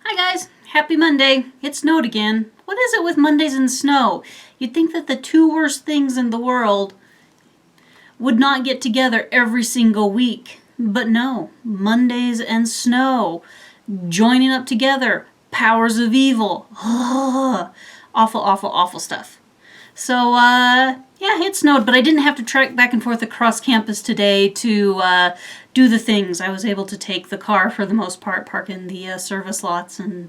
Hi guys, happy Monday. It snowed again. What is it with Mondays and snow? You'd think that the two worst things in the world would not get together every single week. But no, Mondays and snow joining up together. Powers of evil. Ugh. Awful, awful, awful stuff. So, yeah, it snowed, but I didn't have to trek back and forth across campus today to do the things. I was able to take the car for the most part, park in the service lots, and,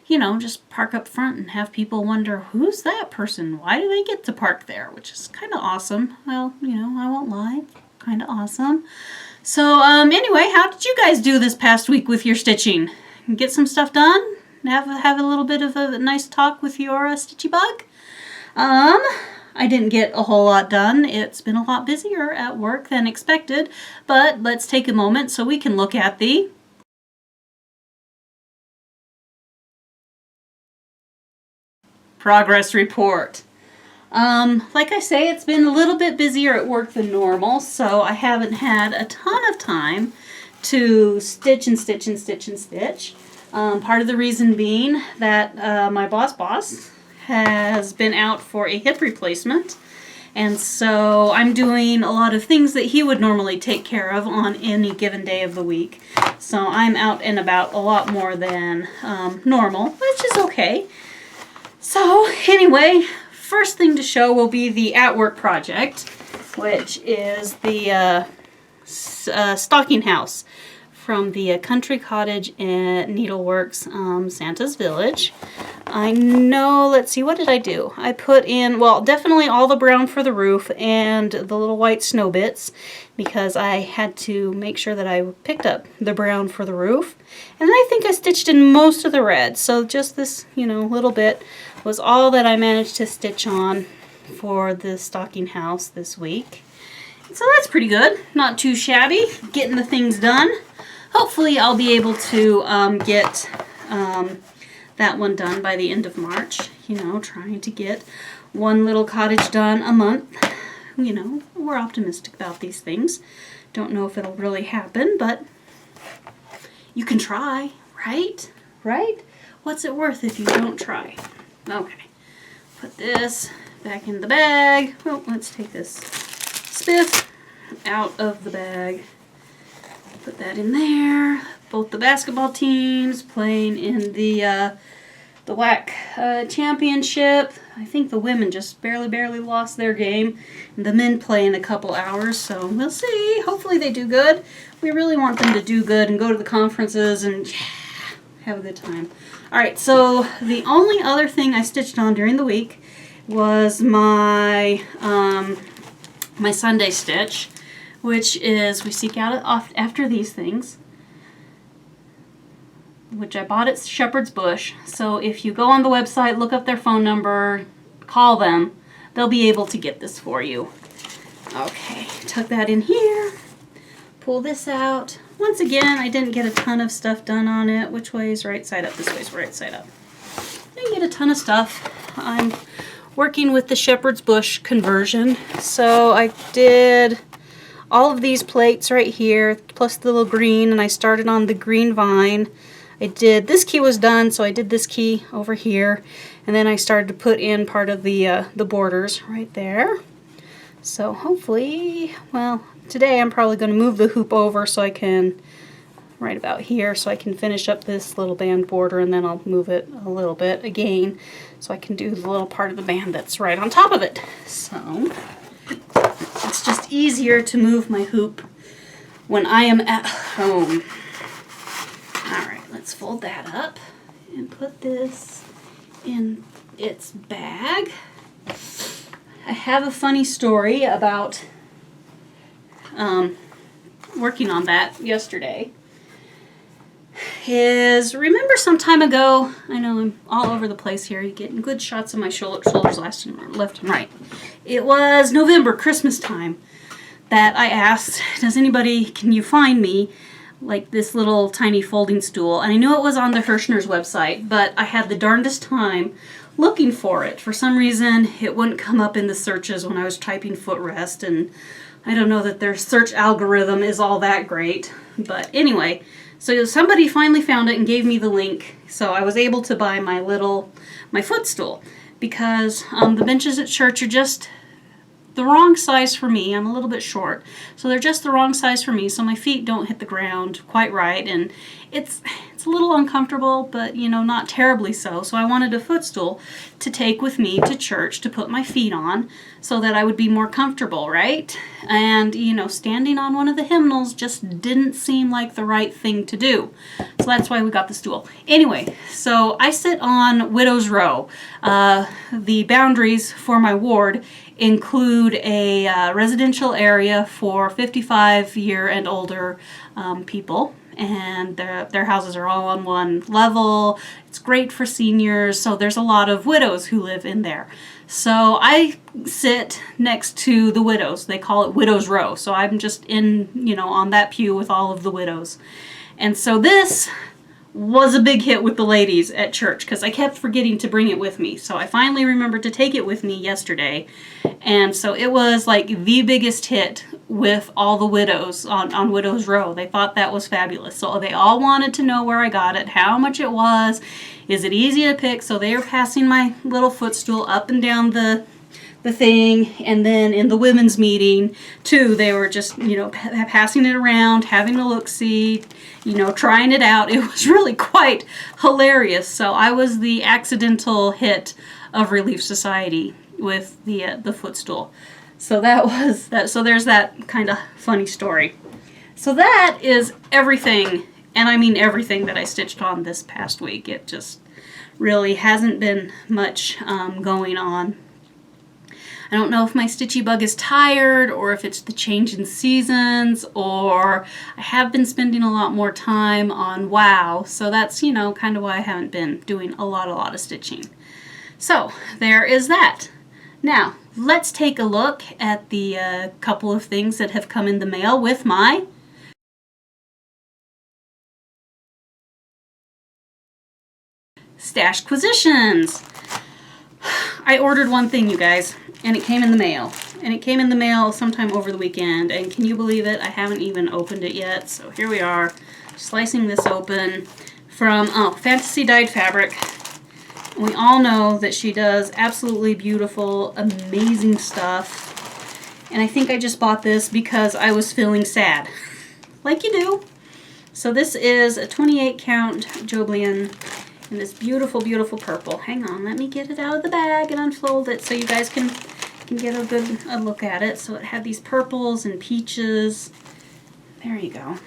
just park up front and have people wonder, who's that person? Why do they get to park there? Which is kind of awesome. Well, I won't lie. Kind of awesome. So, anyway, how did you guys do this past week with your stitching? Get some stuff done? Have a little bit of a nice talk with your stitchy bug? I didn't get a whole lot done. It's been a lot busier at work than expected, but let's take a moment so we can look at the progress report. Like I say, it's been a little bit busier at work than normal, so I haven't had a ton of time to stitch and stitch and stitch and stitch. Part of the reason being that my boss has been out for a hip replacement, and so I'm doing a lot of things that he would normally take care of on any given day of the week. So I'm out and about a lot more than normal, which is okay. So anyway, first thing to show will be the at-work project, which is the stocking house from the country cottage at Needleworks, Santa's Village. I know, let's see, what did I do? I put in, well, definitely all the brown for the roof and the little white snow bits, because I had to make sure that I picked up the brown for the roof. And then I think I stitched in most of the red, so just this, little bit was all that I managed to stitch on for the stocking house this week. So that's pretty good. Not too shabby. Getting the things done. Hopefully I'll be able to get that one done by the end of March. Trying to get one little cottage done a month. We're optimistic about these things. Don't know if it'll really happen, but you can try, right? Right? What's it worth if you don't try? Okay. Put this back in the bag. Oh, let's take this spiff out of the bag. Put that in there. Both the basketball teams playing in the WAC championship. I think the women just barely lost their game. And the men play in a couple hours, so we'll see. Hopefully they do good. We really want them to do good and go to the conferences and have a good time. Alright, so the only other thing I stitched on during the week was my my Sunday stitch, which is we seek out after these things, which I bought at Shepherd's Bush. So if you go on the website, look up their phone number, call them, they'll be able to get this for you. Okay, tuck that in here, pull this out. Once again, I didn't get a ton of stuff done on it. Which way is right side up? This way is right side up. Didn't get a ton of stuff. I'm working with the Shepherd's Bush conversion. So I did all of these plates right here, plus the little green, and I started on the green vine. This key was done, so I did this key over here, and then I started to put in part of the borders right there. So hopefully, well, today I'm probably going to move the hoop over so I can, right about here, so I can finish up this little band border, and then I'll move it a little bit again so I can do the little part of the band that's right on top of it. So it's just easier to move my hoop when I am at home. Alright, let's fold that up and put this in its bag. I have a funny story about working on that yesterday. Remember some time ago, I know I'm all over the place here, you're getting good shots of my shoulders left and right. It was November, Christmas time, that I asked, can you find me like this little tiny folding stool? And I knew it was on the Hirschner's website, but I had the darndest time looking for it. For some reason, it wouldn't come up in the searches when I was typing footrest, and I don't know that their search algorithm is all that great. But anyway, so somebody finally found it and gave me the link, so I was able to buy my footstool, because the benches at church are just the wrong size for me. I'm a little bit short, so they're just the wrong size for me, so my feet don't hit the ground quite right, and it's a little uncomfortable, but you know, not terribly so. So I wanted a footstool to take with me to church to put my feet on so that I would be more comfortable, right? And you know, standing on one of the hymnals just didn't seem like the right thing to do. So that's why we got the stool. Anyway, so I sit on Widow's Row. The boundaries for my ward include a residential area for 55-year and older people, and their houses are all on one level. It's great for seniors, so there's a lot of widows who live in there. So I sit next to the widows. They call it Widow's Row, so I'm just in, you know, on that pew with all of the widows. And so this was a big hit with the ladies at church because I kept forgetting to bring it with me. So I finally remembered to take it with me yesterday. And so it was like the biggest hit with all the widows on Widow's Row. They thought that was fabulous. So they all wanted to know where I got it, how much it was, is it easy to pick? So they were passing my little footstool up and down the thing, and then in the women's meeting too, they were just, you know, passing it around, having a look-see, you know, trying it out. It was really quite hilarious. So I was the accidental hit of Relief Society with the footstool. So that was that. So there's that kind of funny story. So that is everything, and I mean everything, that I stitched on this past week. It just really hasn't been much going on. I don't know if my stitchy bug is tired, or if it's the change in seasons, or I have been spending a lot more time on WoW, so that's, you know, kind of why I haven't been doing a lot of stitching. So there is that. Now let's take a look at the couple of things that have come in the mail with my stashquisitions. I ordered one thing, you guys, and it came in the mail. And it came in the mail sometime over the weekend, and can you believe it? I haven't even opened it yet. So here we are, slicing this open from Fantasy Dyed Fabric. We all know that she does absolutely beautiful, amazing stuff. And I think I just bought this because I was feeling sad, like you do. So this is a 28 count Joblian in this beautiful, beautiful purple. Hang on, let me get it out of the bag and unfold it so you guys can get a good look at it. So it had these purples and peaches. There you go.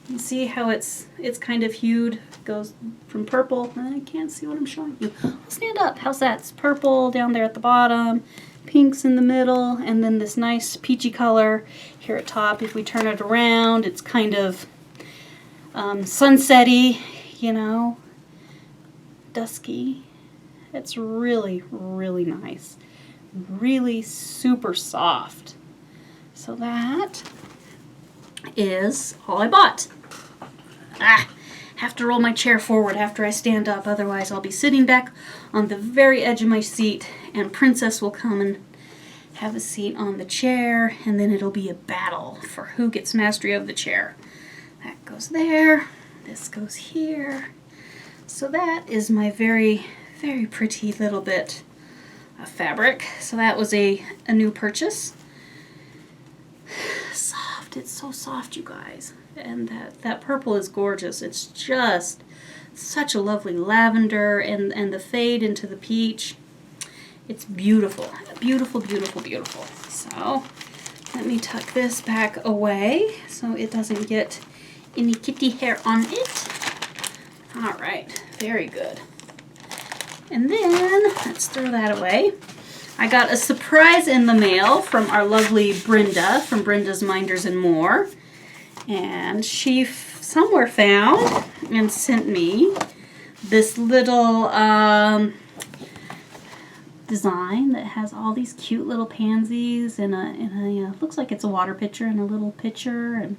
You see how it's kind of hued. It goes from purple. I can't see what I'm showing you. I'll stand up. How's that? It's purple down there at the bottom, pinks in the middle, and then this nice peachy color here at top. If we turn it around, it's kind of sunsetty, you know, dusky. It's really, really nice. Really super soft. So that is all I bought. Have to roll my chair forward after I stand up, otherwise I'll be sitting back on the very edge of my seat and Princess will come and have a seat on the chair, and then it'll be a battle for who gets mastery of the chair. That goes there, this goes here. So that is my very, very pretty little bit of fabric. So that was a new purchase. Soft, it's so soft, you guys. And that purple is gorgeous. It's just such a lovely lavender, and the fade into the peach. It's beautiful. Beautiful, beautiful, beautiful. So let me tuck this back away so it doesn't get any kitty hair on it. All right, very good. And then let's throw that away. I got a surprise in the mail from our lovely Brenda from Brenda's Minders and More. And she somewhere found and sent me this little design that has all these cute little pansies in a looks like it's a water pitcher and a little pitcher, and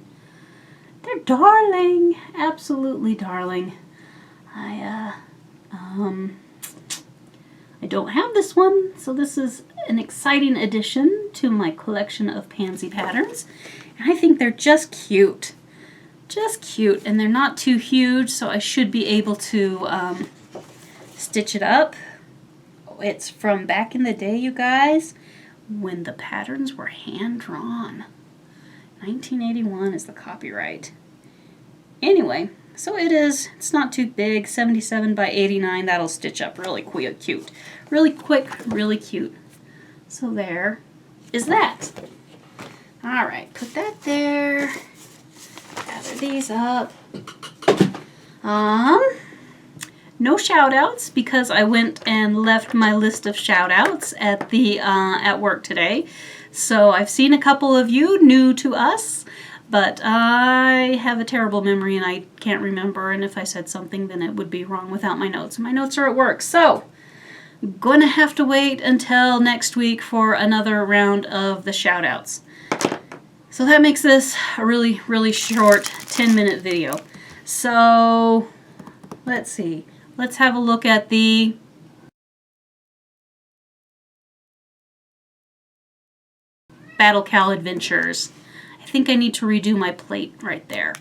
they're darling, absolutely darling. I don't have this one, so this is an exciting addition to my collection of Pansy patterns. And I think they're just cute. Just cute, and they're not too huge, so I should be able to stitch it up. It's from back in the day, you guys, when the patterns were hand-drawn. 1981 is the copyright. Anyway, so it's not too big, 77 by 89. That'll stitch up really cute. Really quick, really cute. So there is that. All right, put that there. Gather these up. No shout outs because I went and left my list of shout outs at the at work today. So I've seen a couple of you new to us, but I have a terrible memory and I can't remember, and if I said something then it would be wrong without my notes. My notes are at work, so I'm gonna have to wait until next week for another round of the shout outs. So that makes this a really, really short 10-minute video. So let's see. Let's have a look at the Battle Cow Adventures. I think I need to redo my plate right there.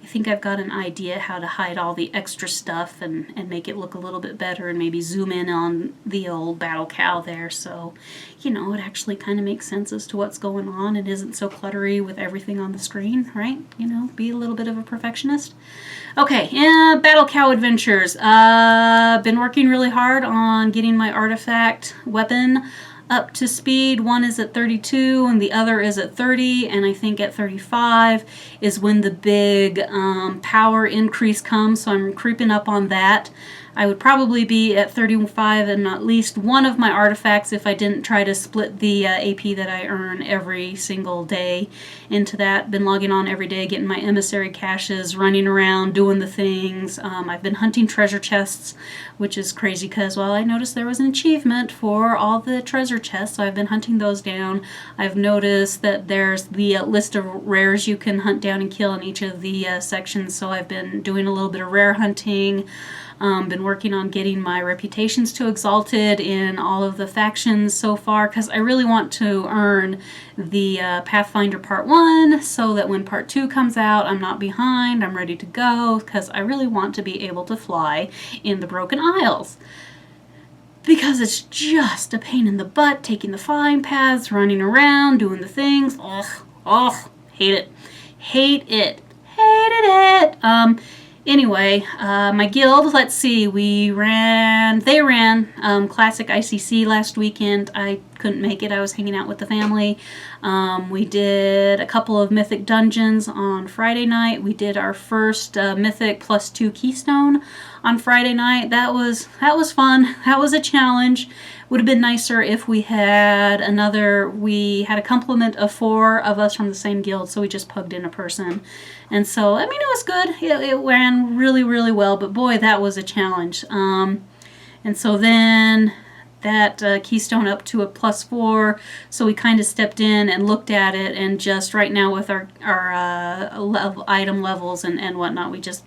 I think I've got an idea how to hide all the extra stuff and make it look a little bit better, and maybe zoom in on the old Battle Cow there, so you know it actually kind of makes sense as to what's going on. It isn't so cluttery with everything on the screen, right? You know, be a little bit of a perfectionist. Okay, Battle Cow Adventures. Been working really hard on getting my artifact weapon up to speed. One is at 32 and the other is at 30, and I think at 35 is when the big power increase comes, so I'm creeping up on that. I would probably be at 35 and at least one of my artifacts if I didn't try to split the AP that I earn every single day into that. Been logging on every day, getting my emissary caches, running around, doing the things. I've been hunting treasure chests, which is crazy because, well, I noticed there was an achievement for all the treasure chests, so I've been hunting those down. I've noticed that there's the list of rares you can hunt down and kill in each of the sections, so I've been doing a little bit of rare hunting. Been working on getting my reputations to exalted in all of the factions so far, because I really want to earn the Pathfinder Part 1 so that when Part 2 comes out I'm not behind, I'm ready to go, because I really want to be able to fly in the Broken Isles. Because it's just a pain in the butt taking the flying paths, running around, doing the things. Ugh, hate it. Hated it. Anyway, my guild, let's see, they ran Classic ICC last weekend. I couldn't make it, I was hanging out with the family. We did a couple of Mythic dungeons on Friday night. We did our first Mythic +2 Keystone on Friday night. That was fun. That was a challenge. Would have been nicer if we had a complement of 4 of us from the same guild, so we just pugged in a person. And so, I mean, it was good. It ran really, really well, but boy, that was a challenge. And so then that Keystone up to a +4, so we kind of stepped in and looked at it, and just right now with our item levels and whatnot, we could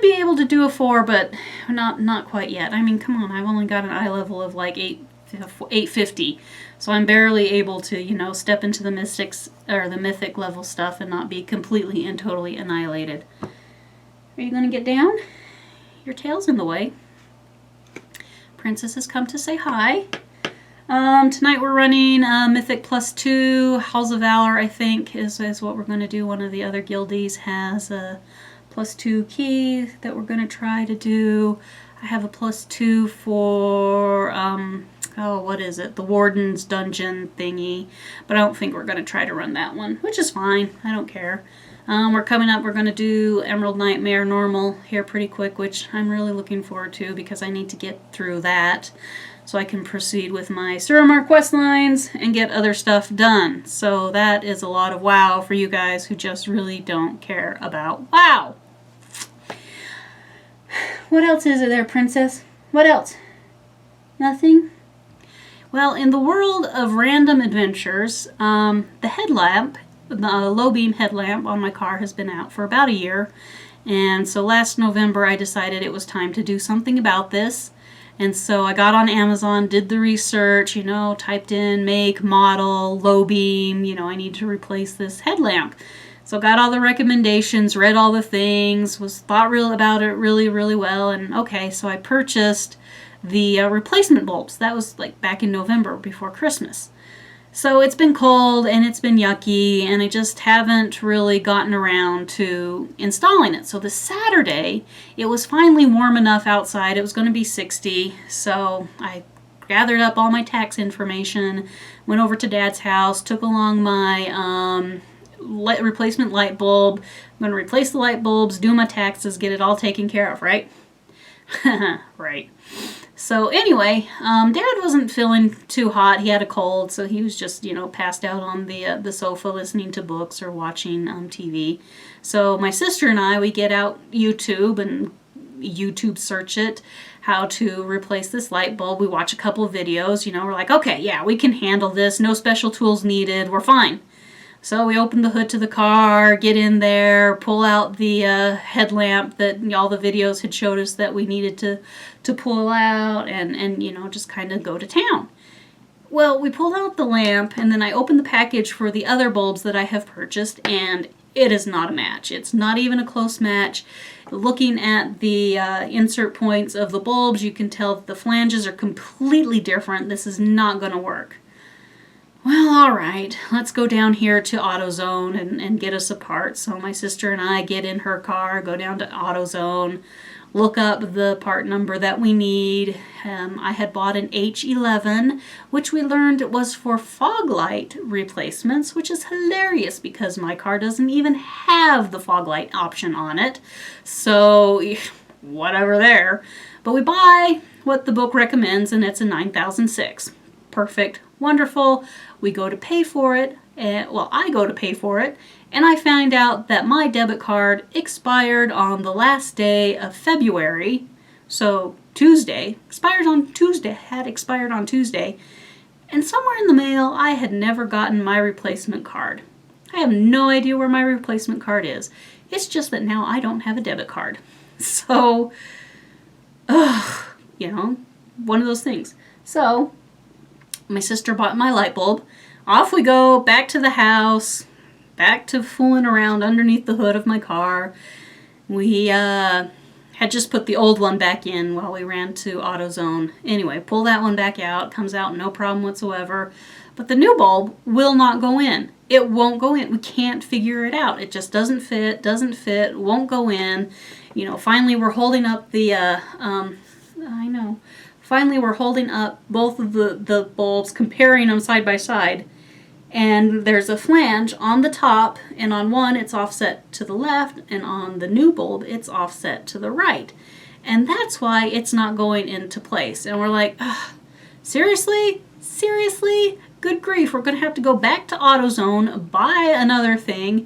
be able to do a 4, but not quite yet. I mean, come on, I've only got an eye level of like 850, so I'm barely able to, you know, step into the mystics or the mythic level stuff and not be completely and totally annihilated. Are you going to get down? Your tail's in the way. Princess has come to say hi. Tonight we're running Mythic +2. Halls of Valor, I think, is what we're going to do. One of the other guildies has a +2 key that we're going to try to do. I have a +2 for, what is it? The Warden's Dungeon thingy. But I don't think we're going to try to run that one, which is fine. I don't care. We're coming up, we're going to do Emerald Nightmare normal here pretty quick, which I'm really looking forward to because I need to get through that so I can proceed with my Suramar quest lines and get other stuff done. So that is a lot of WoW for you guys who just really don't care about WoW. What else is it there, Princess? What else? Nothing? Well, in the world of random adventures, the headlamp, the low beam headlamp on my car has been out for about a year, and so last November I decided it was time to do something about this, And so I got on Amazon, did the research, you know, typed in make, model, low beam, you know, I need to replace this headlamp. So got all the recommendations, read all the things, thought about it really, really well. And okay, so I purchased the replacement bulbs. That was like back in November before Christmas. So it's been cold and it's been yucky, and I just haven't really gotten around to installing it. So this Saturday, it was finally warm enough outside. It was going to be 60, so I gathered up all my tax information, went over to Dad's house, took along my replacement light bulb. I'm going to replace the light bulbs, do my taxes, get it all taken care of, right? Right. So anyway, Dad wasn't feeling too hot. He had a cold, so he was just, you know, passed out on the sofa listening to books or watching TV. So my sister and I, we get out YouTube and YouTube search it, how to replace this light bulb. We watch a couple of videos, you know, we're like, okay, yeah, we can handle this. No special tools needed. We're fine. So we open the hood to the car, get in there, pull out the headlamp that all the videos had showed us that we needed to pull out, and you know, just kind of go to town. Well, we pulled out the lamp, and then I opened the package for the other bulbs that I have purchased, and it is not a match. It's not even a close match. Looking at the insert points of the bulbs, you can tell that the flanges are completely different. This is not going to work. Well, all right, let's go down here to AutoZone and get us a part. So my sister and I get in her car, go down to AutoZone, look up the part number that we need. I had bought an H11, which we learned was for fog light replacements, which is hilarious because my car doesn't even have the fog light option on it. So whatever there. But we buy what the book recommends, and it's a 9006. Perfect. Wonderful. We go to pay for it, well, I go to pay for it, and I find out that my debit card expired on the last day of February, so Tuesday, had expired on Tuesday, and somewhere in the mail I had never gotten my replacement card. I have no idea where my replacement card is. It's just that now I don't have a debit card. So, you know, one of those things. So, my sister bought my light bulb. Off we go, back to the house, back to fooling around underneath the hood of my car. We had just put the old one back in while we ran to AutoZone. Anyway, pull that one back out, comes out no problem whatsoever. But the new bulb will not go in. It won't go in. We can't figure it out. It just doesn't fit, won't go in. You know, finally we're holding up the, Finally, we're holding up both of the bulbs, comparing them side by side. And there's a flange on the top, and on one it's offset to the left, and on the new bulb it's offset to the right. And that's why it's not going into place. And we're like, seriously? Seriously? Good grief, we're going to have to go back to AutoZone, buy another thing.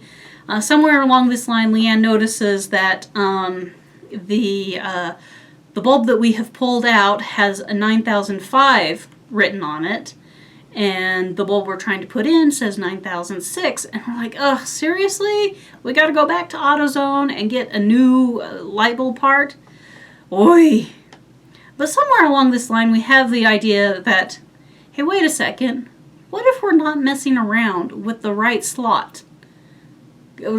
Somewhere along this line, Leanne notices that the bulb that we have pulled out has a 9005 written on it, and the bulb we're trying to put in says 9006, and we're like, seriously? We got to go back to AutoZone and get a new light bulb part? Oi! But somewhere along this line we have the idea that, hey, wait a second, what if we're not messing around with the right slot?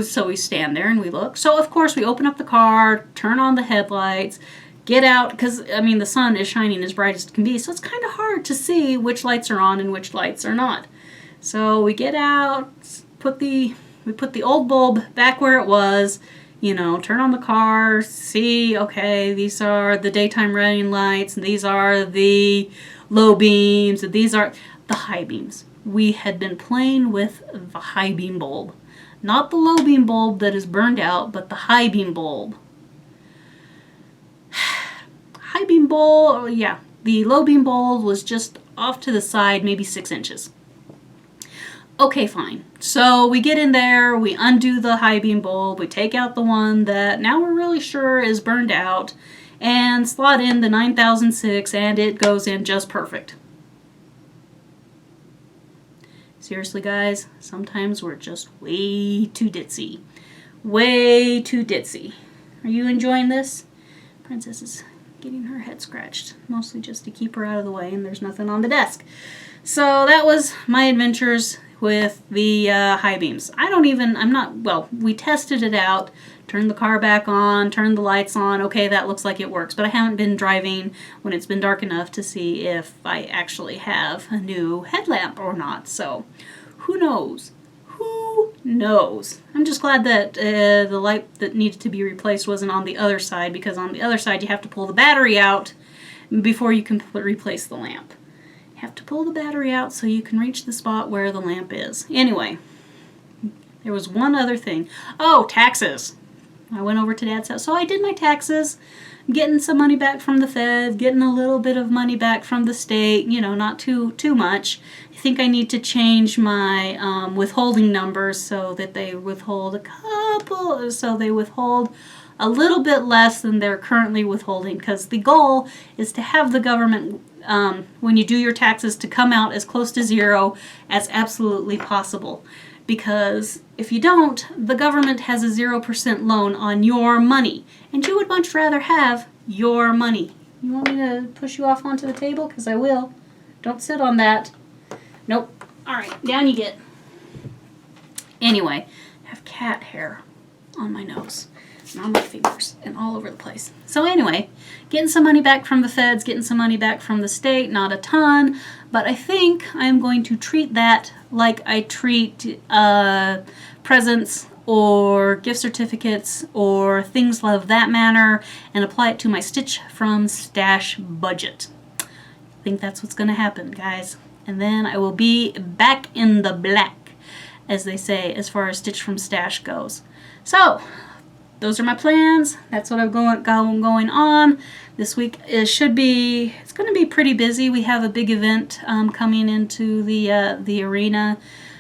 So we stand there and we look. So of course we open up the car, turn on the headlights, get out, because, I mean, the sun is shining as bright as it can be, so it's kind of hard to see which lights are on and which lights are not. So we get out, we put the old bulb back where it was, you know, turn on the car, see, okay, these are the daytime running lights, and these are the low beams, and these are the high beams. We had been playing with the high beam bulb. Not the low beam bulb that is burned out, but the high beam bulb. High beam bulb, yeah, the low beam bulb was just off to the side, maybe 6 inches. Okay, fine. So we get in there, we undo the high beam bulb, we take out the one that now we're really sure is burned out, and slot in the 9006, and it goes in just perfect. Seriously, guys, sometimes we're just way too ditzy. Way too ditzy. Are you enjoying this? Princess is getting her head scratched, mostly just to keep her out of the way, and there's nothing on the desk. So that was my adventures with the high beams. We tested it out, turned the car back on, turned the lights on. Okay, that looks like it works, but I haven't been driving when it's been dark enough to see if I actually have a new headlamp or not. So who knows? Who knows? I'm just glad that the light that needed to be replaced wasn't on the other side, because on the other side you have to pull the battery out before you can replace the lamp. You have to pull the battery out so you can reach the spot where the lamp is. Anyway, there was one other thing. Oh, taxes. I went over to Dad's house. So I did my taxes. I'm getting some money back from the Fed, getting a little bit of money back from the state, not too much. I think I need to change my withholding numbers so that they withhold a little bit less than they're currently withholding, because the goal is to have the government, when you do your taxes, to come out as close to zero as absolutely possible. Because if you don't, the government has a 0% loan on your money, and you would much rather have your money. You want me to push you off onto the table? Because I will. Don't sit on that. Nope. All right, down you get. Anyway, I have cat hair on my nose and on my fingers and all over the place. So anyway, getting some money back from the feds, getting some money back from the state, not a ton, but I think I'm going to treat that like I treat presents or gift certificates or things of that manner, and apply it to my Stitch from Stash budget. I think that's what's going to happen, guys. And then I will be back in the black, as they say, as far as Stitch from Stash goes. So, those are my plans. That's what I've got going on. This week it's going to be pretty busy. We have a big event coming into the arena.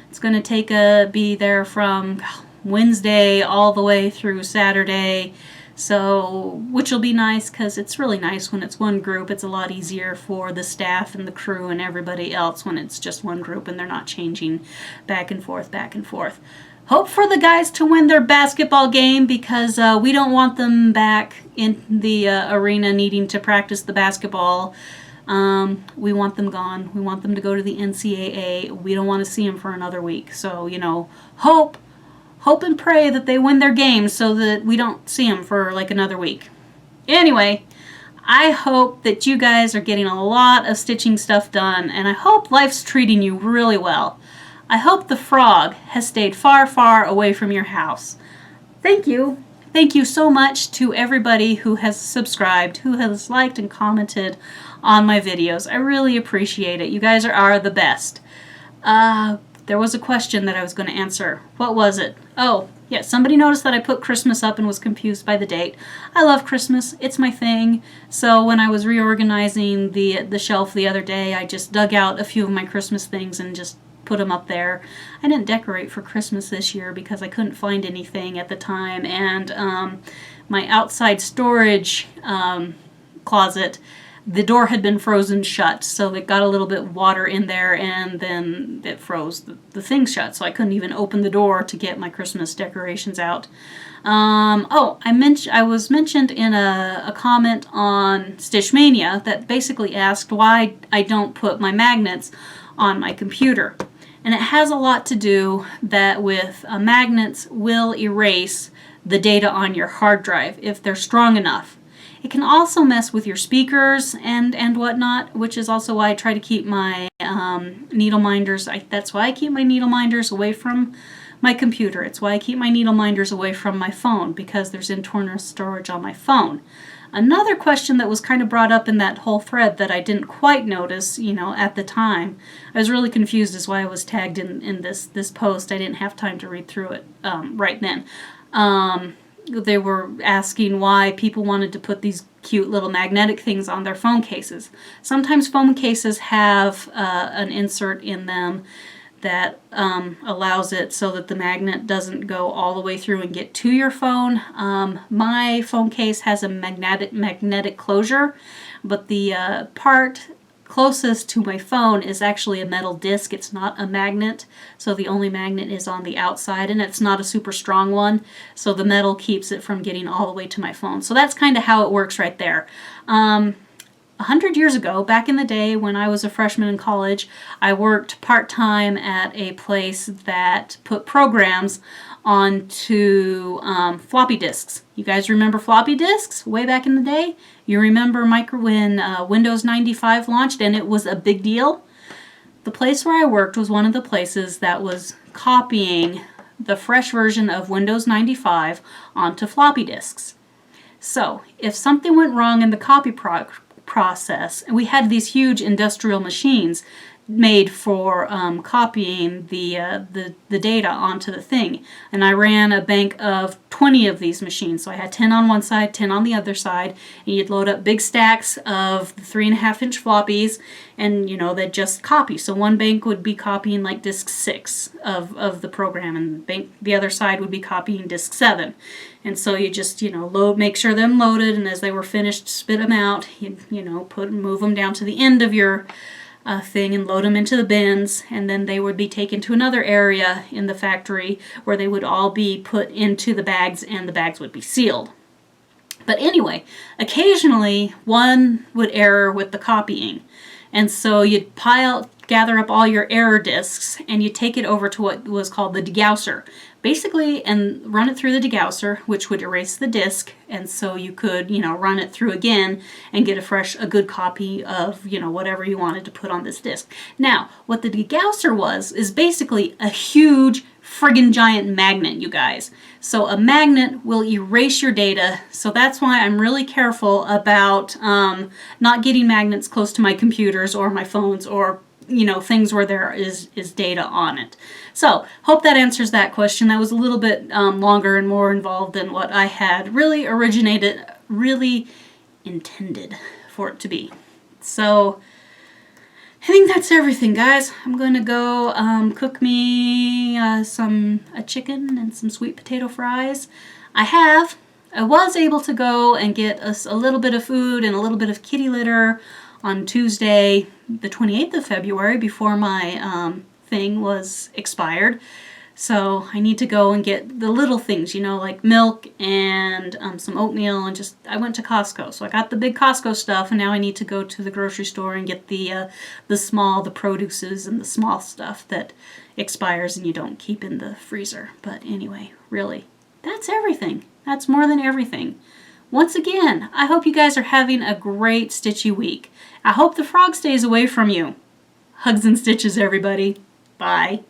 It's going to be there from Wednesday all the way through Saturday. So, which will be nice, because it's really nice when it's one group. It's a lot easier for the staff and the crew and everybody else when it's just one group and they're not changing back and forth, back and forth. Hope for the guys to win their basketball game, because we don't want them back in the arena needing to practice the basketball. We want them gone. We want them to go to the NCAA. We don't want to see them for another week. So, hope and pray that they win their games so that we don't see them for like another week. Anyway, I hope that you guys are getting a lot of stitching stuff done, and I hope life's treating you really well. I hope the frog has stayed far, far away from your house. Thank you. Thank you so much to everybody who has subscribed, who has liked and commented on my videos. I really appreciate it. You guys are the best. There was a question that I was going to answer. What was it? Oh, yeah, somebody noticed that I put Christmas up and was confused by the date. I love Christmas. It's my thing. So when I was reorganizing the shelf the other day, I just dug out a few of my Christmas things and just put them up there. I didn't decorate for Christmas this year because I couldn't find anything at the time, and my outside storage closet, the door had been frozen shut, so it got a little bit of water in there, and then it froze the thing shut, so I couldn't even open the door to get my Christmas decorations out. I was mentioned in a comment on Stitchmania that basically asked why I don't put my magnets on my computer. And it has a lot to do that with magnets will erase the data on your hard drive if they're strong enough. It can also mess with your speakers and whatnot, which is also why I try to keep my needle minders. That's why I keep my needle minders away from my computer. It's why I keep my needle minders away from my phone, because there's internal storage on my phone. Another question that was kind of brought up in that whole thread that I didn't quite notice, at the time. I was really confused as why I was tagged in this post. I didn't have time to read through it right then. They were asking why people wanted to put these cute little magnetic things on their phone cases. Sometimes phone cases have an insert in them that allows it so that the magnet doesn't go all the way through and get to your phone. My phone case has a magnetic closure, but the part closest to my phone is actually a metal disc. It's not a magnet, so the only magnet is on the outside, and it's not a super strong one, so the metal keeps it from getting all the way to my phone. So that's kind of how it works right there. 100 years ago, back in the day when I was a freshman in college, I worked part-time at a place that put programs onto floppy disks. You guys remember floppy disks way back in the day? You remember when Windows 95 launched and it was a big deal? The place where I worked was one of the places that was copying the fresh version of Windows 95 onto floppy disks. So if something went wrong in the copy process, and we had these huge industrial machines made for copying the data onto the thing, and I ran a bank of 20 of these machines, so I had 10 on one side, 10 on the other side, and you'd load up big stacks of the 3.5-inch floppies, and they'd just copy. So one bank would be copying like disk 6 of the program, and the other side would be copying disk 7. And so you just make sure them loaded, and as they were finished, spit them out. Move them down to the end of your thing and load them into the bins, and then they would be taken to another area in the factory where they would all be put into the bags, and the bags would be sealed. But anyway, occasionally one would error with the copying, and so you'd gather up all your error disks, and you take it over to what was called the degausser, basically, and run it through the degausser, which would erase the disk, and so you could, run it through again and get a good copy of, whatever you wanted to put on this disk. Now, what the degausser is basically a huge friggin' giant magnet, you guys. So a magnet will erase your data, so that's why I'm really careful about not getting magnets close to my computers or my phones or things where there is data on it. So, hope that answers that question. That was a little bit longer and more involved than what I had really intended for it to be. So, I think that's everything, guys. I'm going to go cook me a chicken and some sweet potato fries. I was able to go and get us a little bit of food and a little bit of kitty litter on Tuesday, the 28th of February, before my thing was expired. So I need to go and get the little things, like milk and some oatmeal, and I went to Costco. So I got the big Costco stuff, and now I need to go to the grocery store and get the produces and the small stuff that expires and you don't keep in the freezer. But anyway, really, that's everything. That's more than everything. Once again, I hope you guys are having a great stitchy week. I hope the frog stays away from you. Hugs and stitches, everybody. Bye.